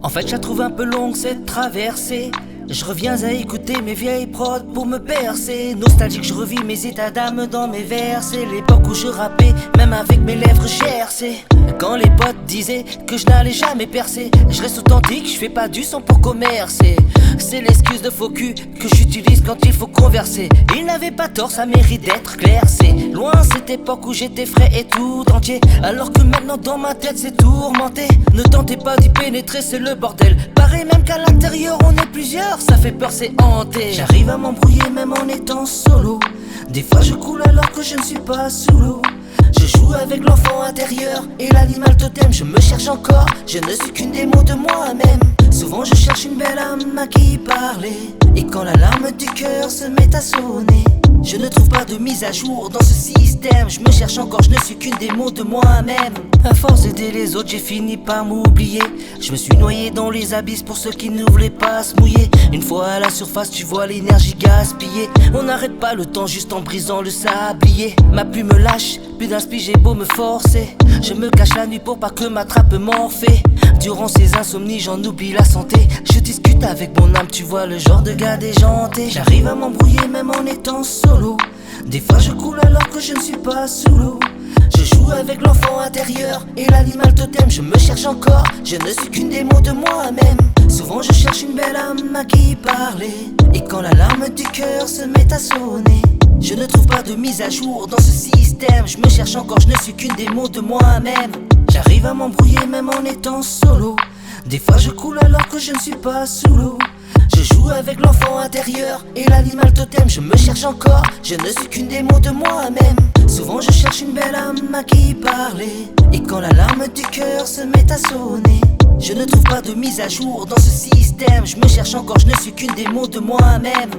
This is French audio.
En fait, je la trouve un peu longue cette traversée. Je reviens à écouter mes vieilles prods pour me bercer. Nostalgique, je revis mes états d'âme dans mes versets. L'époque où je rappais, même avec mes lèvres gercées. Quand les potes disaient que je n'allais jamais percer, je reste authentique, je fais pas du son pour commercer. C'est l'excuse de faux cul que j'utilise quand il faut converser. Il n'avait pas tort, ça mérite d'être clair. C'est loin cette époque où j'étais frais et tout entier, alors que maintenant dans ma tête c'est tourmenté. Ne tentez pas d'y pénétrer, c'est le bordel. Pareil même qu'à l'intérieur on est plusieurs, ça fait peur, c'est hanté. J'arrive à m'embrouiller même en étant solo. Des fois je coule alors que je ne suis pas sous l'eau. Je joue avec l'enfant intérieur et l'animal totem. Je me cherche encore, je ne suis qu'une démo de moi-même. Souvent je cherche une belle âme à qui parler. Et quand l'alarme du cœur se met à sonner, je ne trouve pas de mise à jour dans ce système. Je me cherche encore, je ne suis qu'une démo de moi-même. À force d'aider les autres, j'ai fini par m'oublier. Je me suis noyé dans les abysses pour ceux qui ne voulaient pas se mouiller. Une fois à la surface, tu vois l'énergie gaspillée. On n'arrête pas le temps juste en brisant le sablier. Ma plume me lâche, plus d'inspi, j'ai beau me forcer. Je me cache la nuit pour pas que ma trappe m'enfait. Durant ces insomnies, j'en oublie la santé. Je discute avec mon âme, tu vois le genre de gars déjanté. J'arrive à m'embrouiller même en étant solo. Des fois je coule alors que je ne suis pas sous l'eau. Je joue avec l'enfant intérieur et l'animal totem. Je me cherche encore, je ne suis qu'une démo de moi-même. Souvent je cherche une belle âme à qui parler. Et quand l'alarme du cœur se met à sonner, je ne trouve pas de mise à jour dans ce système. Je me cherche encore, je ne suis qu'une démo de moi-même. J'arrive à m'embrouiller même en étant solo. Des fois je coule alors que je ne suis pas sous l'eau. Je joue avec l'enfant intérieur et l'animal totem. Je me cherche encore, je ne suis qu'une démo de moi-même. Souvent je cherche une belle âme à qui parler. Et quand l'alarme du cœur se met à sonner, je ne trouve pas de mise à jour dans ce système. Je me cherche encore, je ne suis qu'une démo de moi-même.